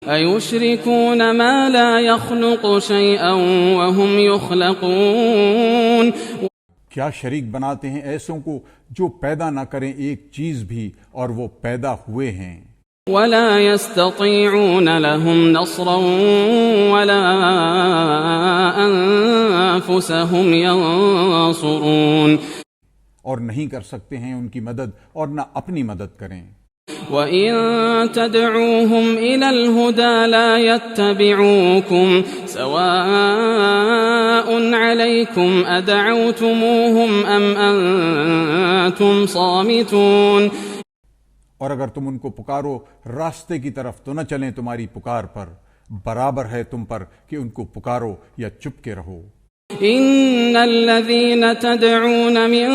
أَيُشْرِكُونَ مَا لَا يَخْلُقُ شَيْئًا وَهُمْ يُخْلَقُونَ کیا شریک بناتے ہیں ایسوں کو جو پیدا نہ کریں ایک چیز بھی اور وہ پیدا ہوئے ہیں۔ وَلَا يَسْتَطِيعُونَ لَهُمْ نَصْرًا وَلَا أَنفُسَهُمْ يَنصُرُونَ اور نہیں کر سکتے ہیں ان کی مدد اور نہ اپنی مدد کریں۔ وَإِن تَدْعُوهُمْ إِلَى الْهُدَى لَا يَتَّبِعُوكُمْ سَوَاءٌ عَلَيْكُمْ أَدَعَوْتُمُوهُمْ أَمْ أَنْتُمْ صَامِتُونَ اور اگر تم ان کو پکارو راستے کی طرف تو نہ چلیں تمہاری پکار پر، برابر ہے تم پر کہ ان کو پکارو یا چپ کے رہو۔ إِنَّ الَّذِينَ تَدْعُونَ مِن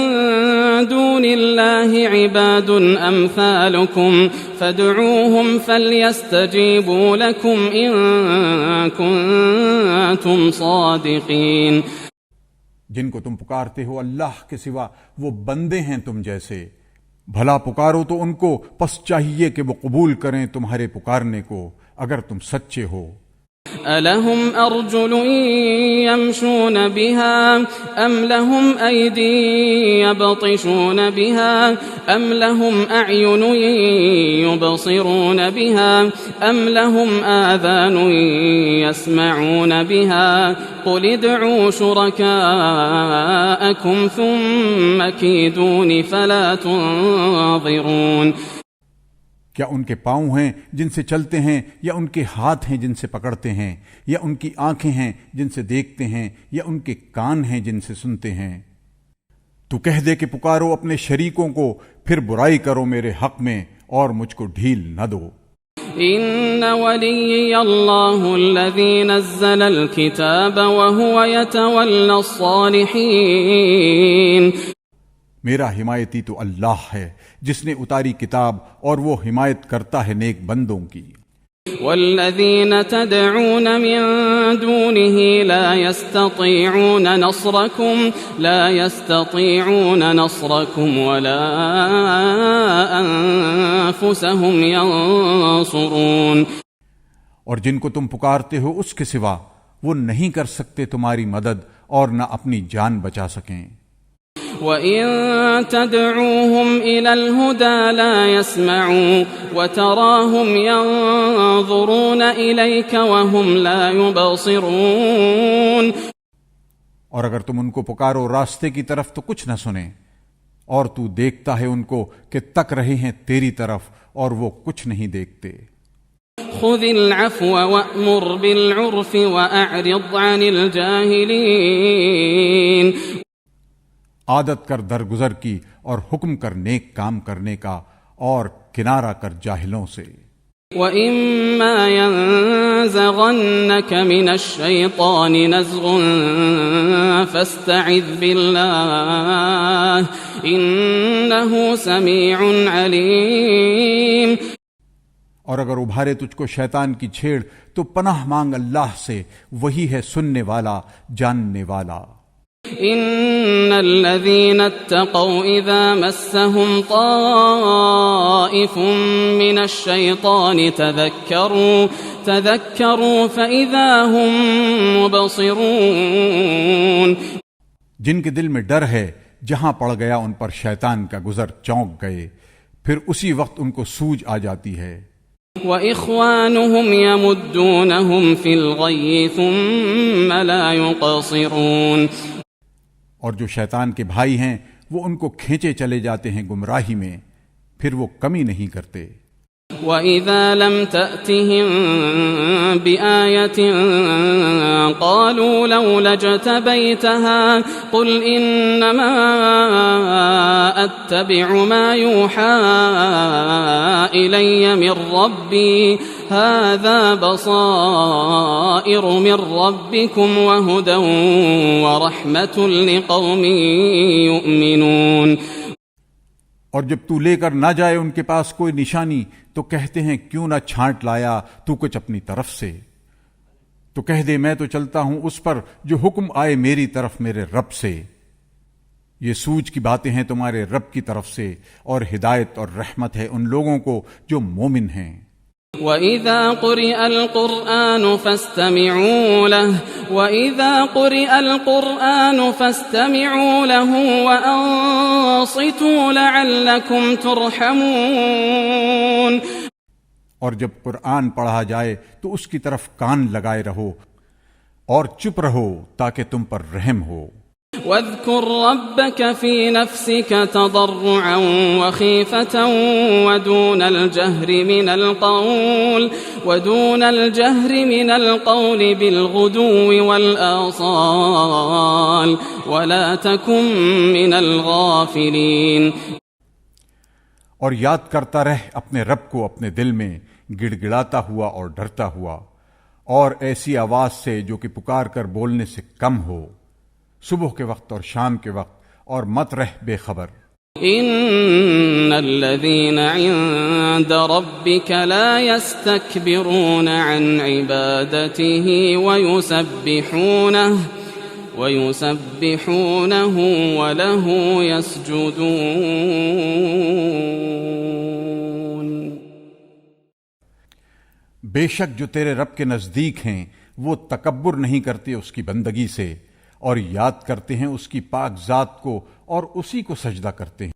دُونِ اللَّهِ عِبَادٌ أَمْثَالُكُمْ فَادْعُوهُمْ فَلْيَسْتَجِيبُوا لَكُمْ إِن كُنتُمْ صَادِقِينَ جن کو تم پکارتے ہو اللہ کے سوا وہ بندے ہیں تم جیسے، بھلا پکارو تو ان کو، پس چاہیے کہ وہ قبول کریں تمہارے پکارنے کو اگر تم سچے ہو۔ أَلَهُمْ أَرْجُلٌ يَمْشُونَ بِهَا أَمْ لَهُمْ أَيْدِي يَبْطِشُونَ بِهَا أَمْ لَهُمْ أَعْيُنٌ يُبْصِرُونَ بِهَا أَمْ لَهُمْ آذَانٌ يَسْمَعُونَ بِهَا قُلِ ادْعُوا شُرَكَاءَكُمْ ثُمَّ كِيدُونِ فَلَا تُنظِرُونَ کیا ان کے پاؤں ہیں جن سے چلتے ہیں، یا ان کے ہاتھ ہیں جن سے پکڑتے ہیں، یا ان کی آنکھیں ہیں جن سے دیکھتے ہیں، یا ان کے کان ہیں جن سے سنتے ہیں؟ تو کہہ دے کہ پکارو اپنے شریکوں کو، پھر برائی کرو میرے حق میں اور مجھ کو ڈھیل نہ دو۔ إِنَّ وَلِيِّيَ اللَّهُ الَّذِي نَزَّلَ الْكِتَابَ وَهُوَ يَتَوَلَّى الصَّالِحِينَ میرا حمایتی تو اللہ ہے جس نے اتاری کتاب اور وہ حمایت کرتا ہے نیک بندوں کی۔ وَالَّذِينَ تَدْعُونَ مِن دُونِهِ لَا يَسْتَطِيعُونَ نَصْرَكُمْ وَلَا أَنفُسَهُمْ يَنصُرُونَ اور جن کو تم پکارتے ہو اس کے سوا وہ نہیں کر سکتے تمہاری مدد اور نہ اپنی جان بچا سکیں۔ وَإِن تَدْعُوهُمْ إِلَى الْهُدَى لَا يَسْمَعُوا وَتَرَاهُمْ يَنظُرُونَ إِلَيْكَ وَهُمْ لَا يُبْصِرُونَ اور اگر تم ان کو پکارو راستے کی طرف تو کچھ نہ سنیں، اور تو دیکھتا ہے ان کو کہ تک رہے ہیں تیری طرف اور وہ کچھ نہیں دیکھتے۔ خُذِ الْعَفْوَ وَأْمُرْ بِالْعُرْفِ وَأَعْرِضْ عَنِ الْجَاهِلِينَ عادت کر درگزر کی اور حکم کر نیک کام کرنے کا اور کنارہ کر جاہلوں سے۔ وَإِمَّا يَنزَغَنَّكَ مِنَ الشَّيْطَانِ نَزْغٌ فَاسْتَعِذْ بِاللَّهِ إِنَّهُ سَمِيعٌ عَلِيمٌ اور اگر ابھارے تجھ کو شیطان کی چھیڑ تو پناہ مانگ اللہ سے، وہی ہے سننے والا جاننے والا۔ إِنَّ الَّذِينَ اتَّقَوْا إِذَا مَسَّهُمْ طَائِفٌ مِّنَ الشَّيْطَانِ تَذَكَّرُوا فَإِذَا هُمْ مُبْصِرُونَ جن کے دل میں ڈر ہے جہاں پڑ گیا ان پر شیطان کا گزر چونک گئے، پھر اسی وقت ان کو سوج آ جاتی ہے۔ وَإِخْوَانُهُمْ يَمُدُّونَهُمْ فِي الْغَيِّ ثُمَّ لَا يُقْصِرُونَ اور جو شیطان کے بھائی ہیں وہ ان کو کھینچے چلے جاتے ہیں گمراہی میں، پھر وہ کمی نہیں کرتے۔ وَإِذَا لَمْ تَأْتِهِمْ بِآيَةٍ قَالُوا لَوْلَا اجْتَبَيْتَهَا قُلْ إِنَّمَا أَتَّبِعُ مَا يُوحَى إِلَيَّ مِنْ رَبِّي هَذَا بَصَائِرُ مِنْ رَبِّكُمْ وَهُدًى وَرَحْمَةٌ لِقَوْمٍ يُؤْمِنُونَ اور جب تو لے کر نہ جائے ان کے پاس کوئی نشانی تو کہتے ہیں کیوں نہ چھانٹ لایا تو کچھ اپنی طرف سے، تو کہہ دے میں تو چلتا ہوں اس پر جو حکم آئے میری طرف میرے رب سے۔ یہ سوج کی باتیں ہیں تمہارے رب کی طرف سے، اور ہدایت اور رحمت ہے ان لوگوں کو جو مومن ہیں۔ وَإِذَا قُرِئَ الْقُرْآنُ فَاسْتَمِعُوا لَهُ وَأَنصِتُوا لَعَلَّكُمْ تُرْحَمُونَ۔ اور جب قرآن پڑھا جائے تو اس کی طرف کان لگائے رہو اور چپ رہو تاکہ تم پر رحم ہو۔ وَاذْكُرْ رَبَّكَ فِي نَفْسِكَ تَضَرُّعًا وَخِيفَةً وَدُونَ الْجَهْرِ مِنَ الْقَوْلِ بِالْغُدُوِّ وَالْآصَالِ وَلَا تَكُن مِّنَ الْغَافِلِينَ۔ اور یاد کرتا رہ اپنے رب کو اپنے دل میں گڑ گڑاتا ہوا اور ڈرتا ہوا، اور ایسی آواز سے جو کہ پکار کر بولنے سے کم ہو، صبح کے وقت اور شام کے وقت، اور مت رہ بے خبر۔ ان الذين عند ربك لا يستكبرون عن عبادته ويسبحونه وله يسجدون۔ بے شک جو تیرے رب کے نزدیک ہیں وہ تکبر نہیں کرتے اس کی بندگی سے، اور یاد کرتے ہیں اس کی پاک ذات کو اور اسی کو سجدہ کرتے ہیں۔